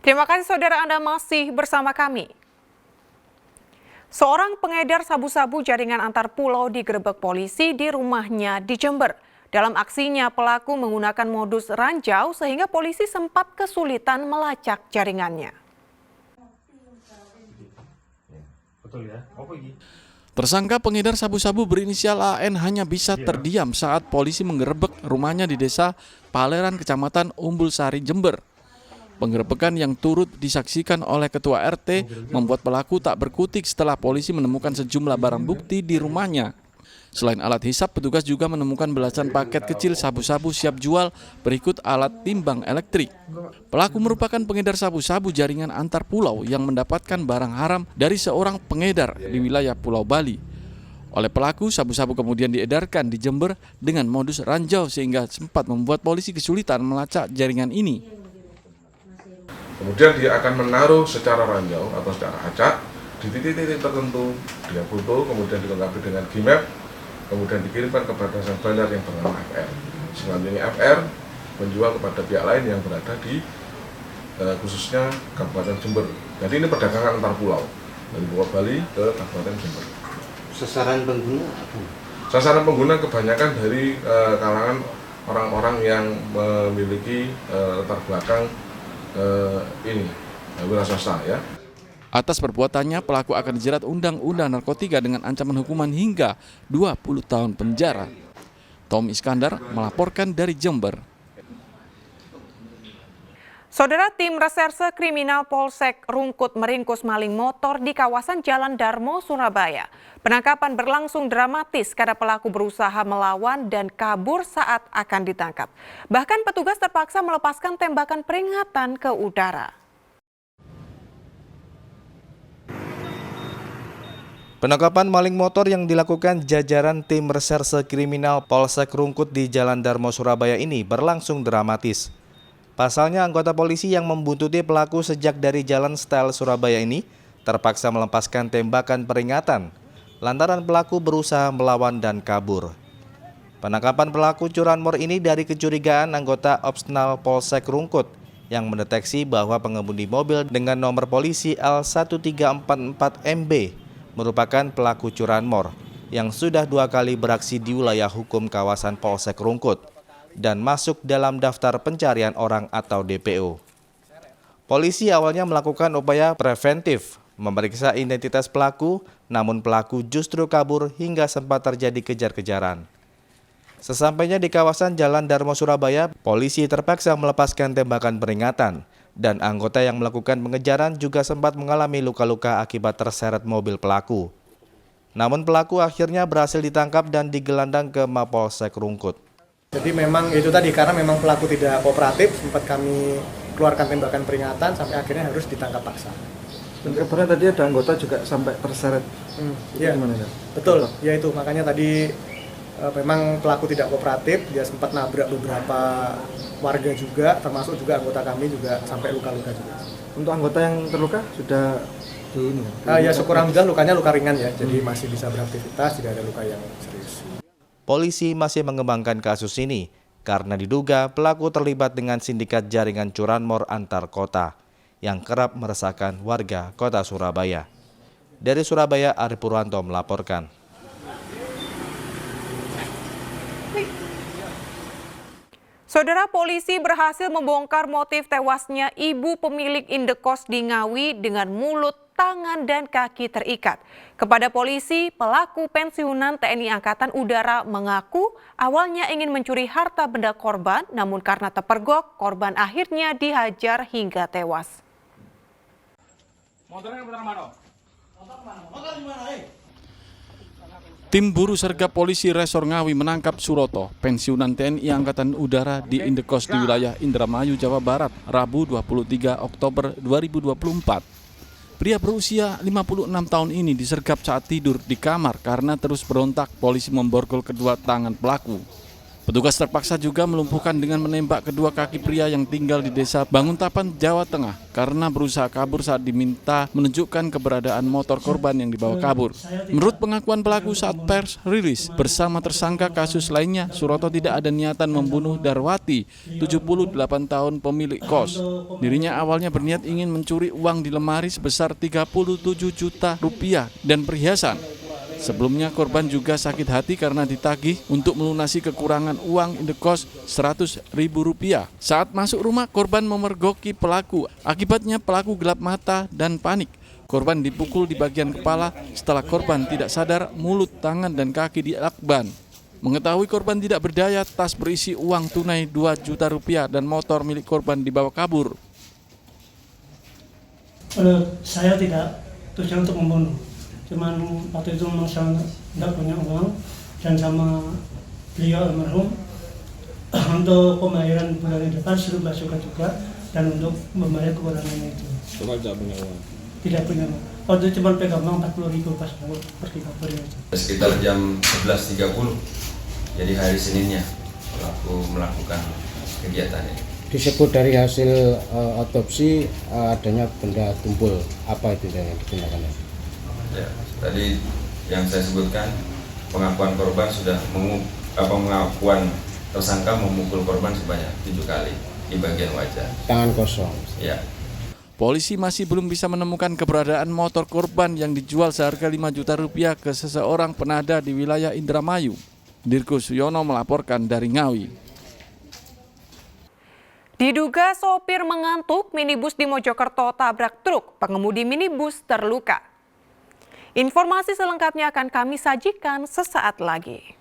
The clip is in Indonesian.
Terima kasih saudara Anda masih bersama kami. Seorang pengedar sabu-sabu jaringan antar pulau digerebek polisi di rumahnya di Jember. Dalam aksinya, pelaku menggunakan modus ranjau sehingga polisi sempat kesulitan melacak jaringannya. Tersangka pengedar sabu-sabu berinisial AN hanya bisa terdiam saat polisi menggerebek rumahnya di desa Paleran, Kecamatan Umbul Sari, Jember. Penggerebekan yang turut disaksikan oleh Ketua RT membuat pelaku tak berkutik setelah polisi menemukan sejumlah barang bukti di rumahnya. Selain alat hisap, petugas juga menemukan belasan paket kecil sabu-sabu siap jual berikut alat timbang elektrik. Pelaku merupakan pengedar sabu-sabu jaringan antar pulau yang mendapatkan barang haram dari seorang pengedar di wilayah Pulau Bali. Oleh pelaku, sabu-sabu kemudian diedarkan di Jember dengan modus ranjau sehingga sempat membuat polisi kesulitan melacak jaringan ini. Kemudian dia akan menaruh secara ranjau atau secara acak di titik-titik tertentu, dia foto, kemudian dilengkapi dengan Gmap, kemudian dikirimkan kepada sang bandar yang bernama FR. Selanjutnya FR menjual kepada pihak lain yang berada di khususnya Kabupaten Jember. Jadi ini perdagangan antar pulau dari Pulau Bali ke Kabupaten Jember. Sasaran pengguna apa? Sasaran pengguna kebanyakan dari kalangan orang-orang yang memiliki latar belakang wira swasta ya. Atas perbuatannya, pelaku akan dijerat Undang-Undang Narkotika dengan ancaman hukuman hingga 20 tahun penjara. Tom Iskandar melaporkan dari Jember. Saudara, tim reserse kriminal Polsek Rungkut meringkus maling motor di kawasan Jalan Darmo, Surabaya. Penangkapan berlangsung dramatis karena pelaku berusaha melawan dan kabur saat akan ditangkap. Bahkan petugas terpaksa melepaskan tembakan peringatan ke udara. Penangkapan maling motor yang dilakukan jajaran tim reserse kriminal Polsek Rungkut di Jalan Darmo, Surabaya ini berlangsung dramatis. Pasalnya, anggota polisi yang membuntuti pelaku sejak dari Jalan Style Surabaya ini terpaksa melepaskan tembakan peringatan lantaran pelaku berusaha melawan dan kabur. Penangkapan pelaku curanmor ini dari kecurigaan anggota Opsnal Polsek Rungkut yang mendeteksi bahwa pengemudi mobil dengan nomor polisi L1344MB merupakan pelaku curanmor yang sudah 2 kali beraksi di wilayah hukum kawasan Polsek Rungkut dan masuk dalam daftar pencarian orang atau DPO. Polisi awalnya melakukan upaya preventif memeriksa identitas pelaku, namun pelaku justru kabur hingga sempat terjadi kejar-kejaran. Sesampainya di kawasan Jalan Darmo, Surabaya, polisi terpaksa melepaskan tembakan peringatan dan anggota yang melakukan pengejaran juga sempat mengalami luka-luka akibat terseret mobil pelaku. Namun pelaku akhirnya berhasil ditangkap dan digelandang ke Mapolsek Rungkut. Jadi memang itu tadi, karena memang pelaku tidak kooperatif, sempat kami keluarkan tembakan peringatan sampai akhirnya harus ditangkap paksa. Dan kabarnya tadi ada anggota juga sampai terseret. Ya, gimana ya? Betul, ya itu makanya tadi memang pelaku tidak kooperatif, dia sempat nabrak beberapa warga juga, termasuk juga anggota kami juga sampai luka-luka juga. Untuk anggota yang terluka sudah di ini? Ya syukur alhamdulillah lukanya luka ringan ya, jadi masih bisa beraktivitas, tidak ada luka yang serius. Polisi masih mengembangkan kasus ini karena diduga pelaku terlibat dengan sindikat jaringan curanmor antar kota yang kerap meresahkan warga kota Surabaya. Dari Surabaya, Ari Purwanto melaporkan. Saudara, polisi berhasil membongkar motif tewasnya ibu pemilik indekos di Ngawi dengan mulut, tangan, dan kaki terikat. Kepada polisi, pelaku pensiunan TNI Angkatan Udara mengaku awalnya ingin mencuri harta benda korban, namun karena terpergok, korban akhirnya dihajar hingga tewas. Tim buru sergap polisi Resor Ngawi menangkap Suroto, pensiunan TNI Angkatan Udara di indekos di wilayah Indramayu, Jawa Barat, Rabu 23 Oktober 2024. Pria berusia 56 tahun ini disergap saat tidur di kamar karena terus berontak. Polisi memborgol kedua tangan pelaku. Petugas terpaksa juga melumpuhkan dengan menembak kedua kaki pria yang tinggal di desa Banguntapan, Jawa Tengah karena berusaha kabur saat diminta menunjukkan keberadaan motor korban yang dibawa kabur. Menurut pengakuan pelaku saat pers rilis, bersama tersangka kasus lainnya, Suroto tidak ada niatan membunuh Darwati, 78 tahun pemilik kos. Dirinya awalnya berniat ingin mencuri uang di lemari sebesar 37 juta rupiah dan perhiasan. Sebelumnya korban juga sakit hati karena ditagih untuk melunasi kekurangan uang indekos Rp100.000. Saat masuk rumah, korban memergoki pelaku. Akibatnya pelaku gelap mata dan panik. Korban dipukul di bagian kepala. Setelah korban tidak sadar, mulut, tangan, dan kaki dilakban. Mengetahui korban tidak berdaya, tas berisi uang tunai 2 juta rupiah dan motor milik korban dibawa kabur. Saya tidak tujuan untuk membunuh. Cuman waktu itu memang saya tidak punya uang dan sama beliau almarhum untuk pembayaran bulan depan suruh basuka juga dan untuk membayar kekurangannya itu. Cuma tidak punya uang? Tidak punya uang. Waktu itu cuma pegang uang 40.000 pas pergi kabur itu. Sekitar jam 11.30, jadi hari Seninnya pelaku melakukan kegiatan ini. Disebut dari hasil otopsi adanya benda tumpul, apa itu yang digunakan? Ya, tadi yang saya sebutkan pengakuan korban sudah pengakuan tersangka memukul korban sebanyak 7 kali di bagian wajah. Tangan kosong. Ya. Polisi masih belum bisa menemukan keberadaan motor korban yang dijual seharga 5 juta rupiah ke seseorang penada di wilayah Indramayu. Dirgo Suyono melaporkan dari Ngawi. Diduga sopir mengantuk, minibus di Mojokerto tabrak truk, pengemudi minibus terluka. Informasi selengkapnya akan kami sajikan sesaat lagi.